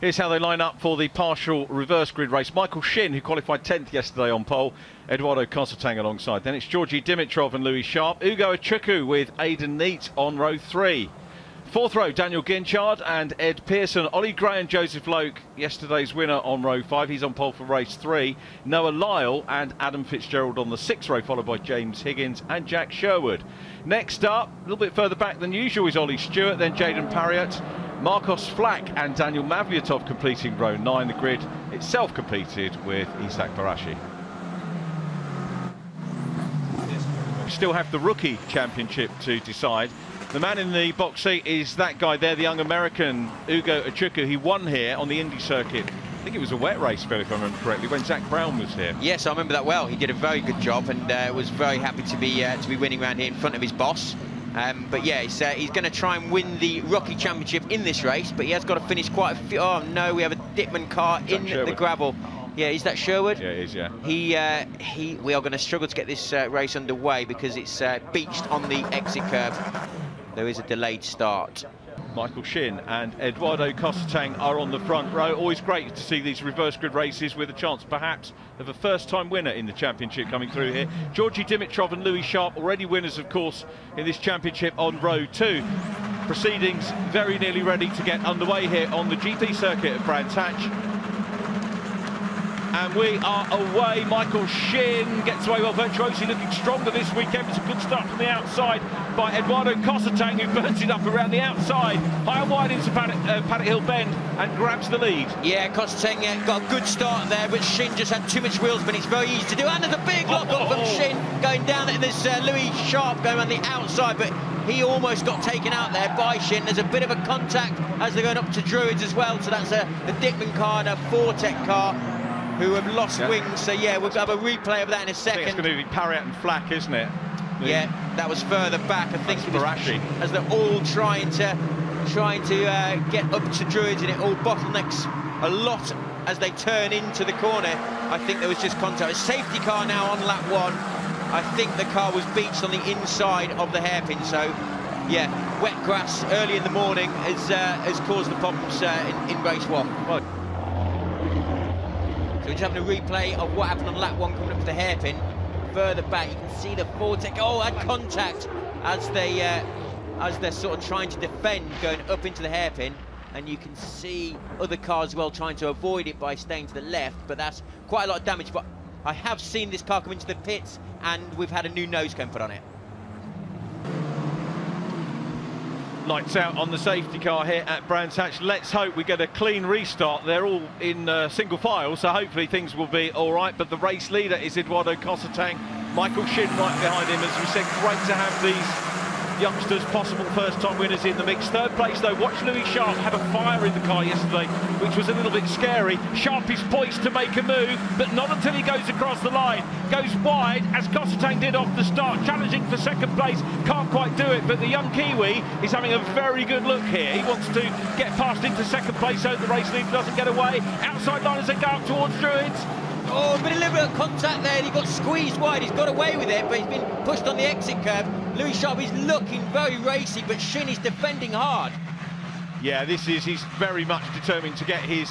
Here's how they line up for the partial reverse grid race. Michael Shin, who qualified 10th yesterday on pole. Eduardo Coseteng alongside. Then it's Georgi Dimitrov and Louis Sharp. Ugo Achukwu with Aidan Neate on row 3. Fourth row, Daniel Ginchard and Ed Pearson. Ollie Gray and Joseph Loke, yesterday's winner on row 5. He's on pole for race 3. Noah Lyle and Adam Fitzgerald on the 6th row, followed by James Higgins and Jack Sherwood. Next up, a little bit further back than usual, is Ollie Stewart, then Jaden Parriott, Marcos Flack and Daniel Mavlyatov completing row 9. The grid itself completed with Isak Barashi. We still have the rookie championship to decide. The man in the box seat is that guy there, the young American Ugo Achukwu. He won here on the Indy circuit. I think it was a wet race, Phil, if I remember correctly, when Zach Brown was here. Yes, I remember that well. He did a very good job and was very happy to be winning around here in front of his boss. But yeah, he's going to try and win the ROKiT Championship in this race, but he has got to finish quite a few. Oh no, we have a Dittman car in the gravel. Yeah, is that Sherwood? Yeah, it is, yeah. We are going to struggle to get this race underway because it's beached on the exit curve. There is a delayed start. Michael Shin and Eduardo Coseteng are on the front row. Always great to see these reverse grid races with a chance perhaps of a first-time winner in the championship coming through here. Georgi Dimitrov and Louis Sharp, already winners of course in this championship on row 2. Proceedings very nearly ready to get underway here on the GP circuit at Brands Hatch. And we are away. Michael Shin gets away well. Virtuosi looking stronger this weekend. It's a good start from the outside by Eduardo Coseteng, who burns it up around the outside, high and wide into Paddock Hill Bend, and grabs the lead. Yeah, Coseteng got a good start there, but Shin just had too much wheels, but it's very easy to do. And there's a big lock-up from Shin going down, and there's Louis Sharp going on the outside, but he almost got taken out there by Shin. There's a bit of a contact as they're going up to Druids as well, so that's a Dittman car and a Fortec car who have lost wings. So yeah, we'll have a replay of that in a second. I think it's going to be Parriott and Flack, isn't it? Yeah, that was further back. I think it was Barashi, as they're all trying to get up to Druids, and it all bottlenecks a lot as they turn into the corner. I think there was just contact. A safety car now on lap 1. I think the car was beached on the inside of the hairpin. So yeah, wet grass early in the morning has caused the problems in race 1. Well, we're just having a replay of what happened on lap 1 coming up to the hairpin. Further back, you can see the Fortec. Oh, had contact as they're sort of trying to defend going up into the hairpin, and you can see other cars as well trying to avoid it by staying to the left. But that's quite a lot of damage. But I have seen this car come into the pits, and we've had a new nose cone put on it. Lights out on the safety car here at Brands Hatch. Let's hope we get a clean restart. They're all in single file, so hopefully things will be all right. But the race leader is Eduardo Coseteng. Michael Shin right behind him. As we said, great to have these youngsters, possible first-time winners in the mix. Third place, though, watch Louis Sharp had a fire in the car yesterday, which was a little bit scary. Sharp is poised to make a move, but not until he goes across the line. Goes wide, as Coseteng did off the start, challenging for second place. Can't quite do it, but the young Kiwi is having a very good look here. He wants to get past into second place so the race leader doesn't get away. Outside line as they go up towards Druids. Oh, a bit of liberal contact there, and he got squeezed wide. He's got away with it, but he's been pushed on the exit curve. Louis Sharp is looking very racy, but Shin is defending hard. Yeah, he's very much determined to get his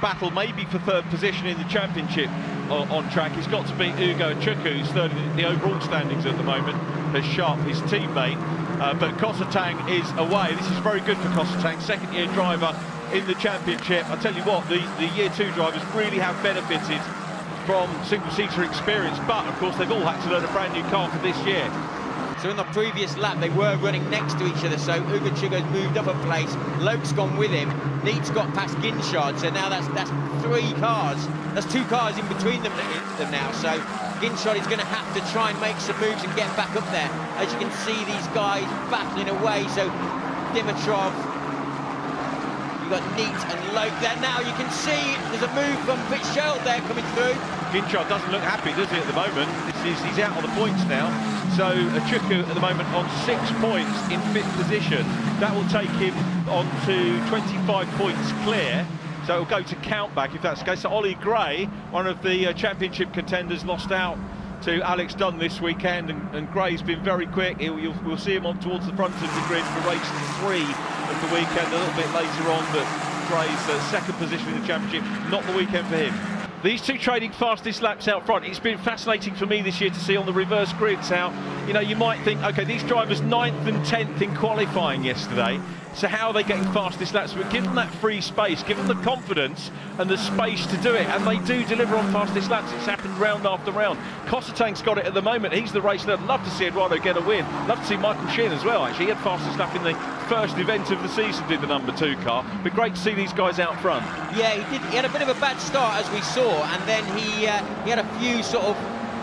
battle maybe for third position in the championship on track. He's got to beat Ugo Achukwu, who's third in the overall standings at the moment, as Sharp, his teammate. But Coseteng is away. This is very good for Coseteng, second-year driver in the championship. I tell you what, the year 2 drivers really have benefited from single-seater experience, but of course they've all had to learn a brand new car for this year. So in the previous lap they were running next to each other, so Ugo Achukwu's moved up a place, Loke's gone with him, Neate's got past Ginchard, so now that's 3 cars, that's 2 cars in between them now, so Ginchard is going to have to try and make some moves and get back up there. As you can see, these guys battling away, so Dimitrov, you've got Neate and Loke there. Now you can see there's a move from Fitzgerald there coming through. Ginchard doesn't look happy, does he, at the moment? He's out on the points now. So Achukwu at the moment on 6 points in 5th position. That will take him on to 25 points clear. So it'll go to countback if that's the case. So Ollie Gray, one of the championship contenders, lost out to Alex Dunn this weekend, and Gray's been very quick. We'll see him on towards the front of the grid for race 3 of the weekend a little bit later on, but Gray's second position in the championship. Not the weekend for him. These two trading fastest laps out front. It's been fascinating for me this year to see on the reverse grids how, you know, you might think, okay, these drivers 9th and 10th in qualifying yesterday, so how are they getting fastest laps? But give them that free space, give them the confidence and the space to do it, and they do deliver on fastest laps. It's happened round after round. Coseteng's got it at the moment. He's the race leader. Love to see Eduardo get a win. Love to see Michael Shin as well, actually. He had fastest lap in the first event of the season, did the #2 car. But great to see these guys out front. Yeah, he did. He had a bit of a bad start, as we saw, and then he had a few sort of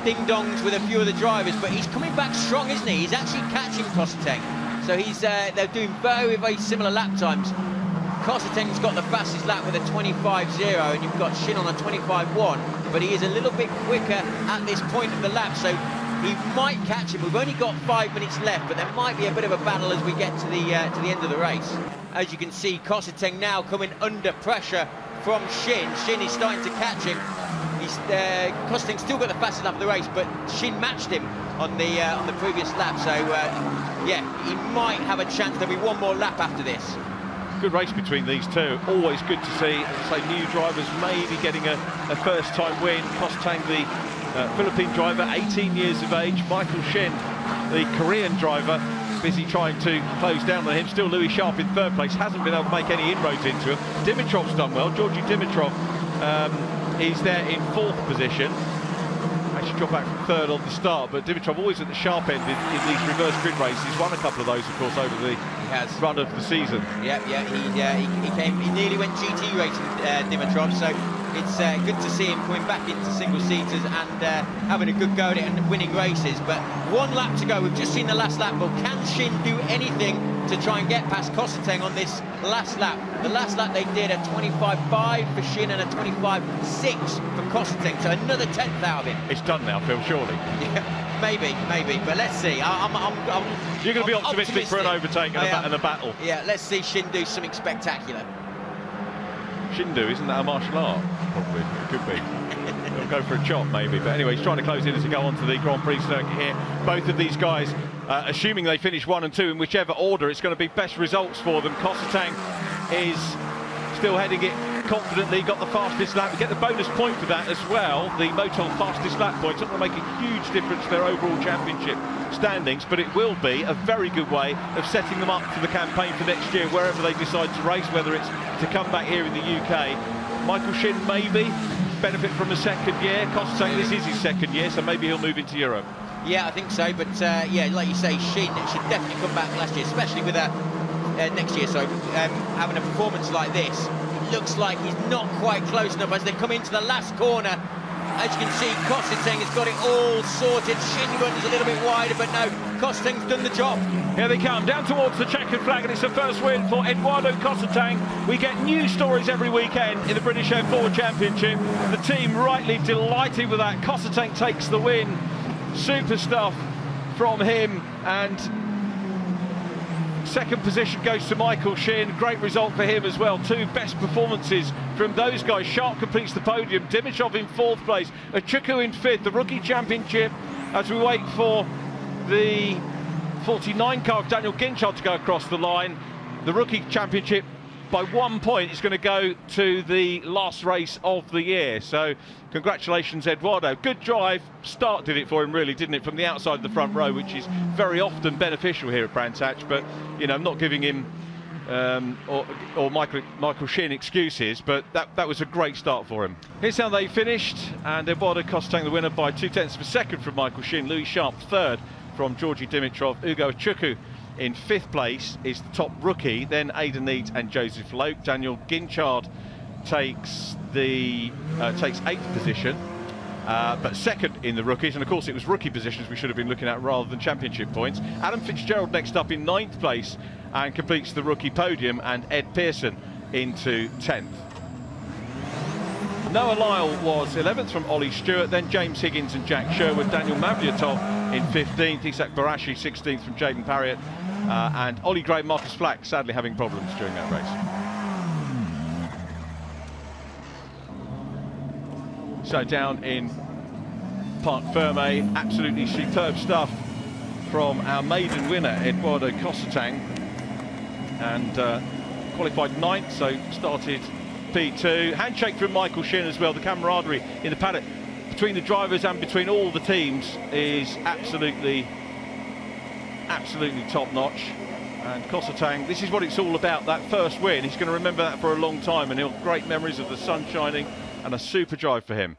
ding-dongs with a few of the drivers, but he's coming back strong, isn't he? He's actually catching Coseteng. So they're doing very, very similar lap times. Coseteng's got the fastest lap with a 25.0, and you've got Shin on a 25.1, but he is a little bit quicker at this point of the lap, so he might catch him. We've only got 5 minutes left, but there might be a bit of a battle as we get to the end of the race. As you can see, Coseteng now coming under pressure from Shin. Shin is starting to catch him. Coseteng's still got the fastest lap of the race, but Shin matched him on the previous lap, so yeah, he might have a chance. There'll be one more lap after this. Good race between these two. Always good to see, as I say, new drivers maybe getting a first-time win. Coseteng, the Philippine driver, 18 years of age. Michael Shin, the Korean driver, busy trying to close down on him. Still Louis Sharp in third place, hasn't been able to make any inroads into him. Dimitrov's done well. Georgi Dimitrov, he's there in 4th position. Actually dropped back from 3rd on the start, but Dimitrov always at the sharp end in these reverse grid races. He's won a couple of those, of course, over the run of the season. Yeah, he nearly went GT racing, Dimitrov, so it's good to see him coming back into single-seaters and having a good go at it and winning races. But 1 lap to go. We've just seen the last lap, but can Shin do anything to try and get past Coseteng on this last lap? The last lap they did a 25.5 for Shin and a 25.6 for Coseteng, so another 10th out of him. It's done now, Phil, surely. Yeah, maybe, but let's see. You're going to be optimistic for an overtake and a battle. Yeah, let's see Shin do something spectacular. Shindu, isn't that a martial art? Probably, it could be. He'll go for a chop maybe, but anyway, he's trying to close in as we go on to the Grand Prix circuit here. Both of these guys, assuming they finish 1 and 2 in whichever order, it's going to be best results for them. Coseteng is still heading it confidently, got the fastest lap. We get the bonus point for that as well, the Motul fastest lap point. It's not going to make a huge difference to their overall championship standings, but it will be a very good way of setting them up for the campaign for next year, wherever they decide to race, whether it's to come back here in the UK. Michael Shin maybe benefit from a 2nd year. Coseteng, this is his 2nd year, so maybe he'll move into Europe. Yeah, I think so, but yeah, like you say, Shin should definitely come back last year, especially with next year, so having a performance like this. It looks like he's not quite close enough as they come into the last corner. As you can see, Coseteng has got it all sorted. Shin runs a little bit wider, but no, Coseteng's done the job. Here they come, down towards the checkered flag, and it's the first win for Eduardo Coseteng. We get new stories every weekend in the British F4 Championship. The team rightly delighted with that. Coseteng takes the win. Super stuff from him, and 2nd position goes to Michael Shin. Great result for him as well. 2 best performances from those guys. Sharp completes the podium. Dimitrov in 4th place. Achuku in 5th. The rookie championship, as we wait for the 49 car of Daniel Ginchard to go across the line. The rookie championship, by 1 point, is going to go to the last race of the year. So congratulations, Eduardo. Good drive. Start did it for him, really, didn't it, from the outside of the front row, which is very often beneficial here at Brands Hatch. But, you know, I'm not giving him or Michael Shin excuses, but that was a great start for him. Here's how they finished, and Eduardo Coseteng the winner by 0.2 of a second from Michael Shin. Louis Sharp 3rd from Georgi Dimitrov. Ugo Achuku in 5th place is the top rookie, then Aidan Neate and Joseph Loke. Daniel Ginchard takes 8th position, but 2nd in the rookies, and of course it was rookie positions we should have been looking at rather than championship points. Adam Fitzgerald next up in 9th place and completes the rookie podium, and Ed Pearson into 10th. Noah Lyle was 11th from Ollie Stewart, then James Higgins and Jack Sherwood. Daniel Mavliatov in 15th, Isak Barashi 16th from Jaden Parriott, and Ollie Gray, Marcus Flack sadly having problems during that race. So down in Parc Ferme, absolutely superb stuff from our maiden winner, Eduardo Coseteng. And qualified 9th, so started P2. Handshake from Michael Shin as well. The camaraderie in the paddock between the drivers and between all the teams is absolutely top-notch. And Coseteng, this is what it's all about, that first win. He's going to remember that for a long time, and he'll have great memories of the sun shining and a super drive for him.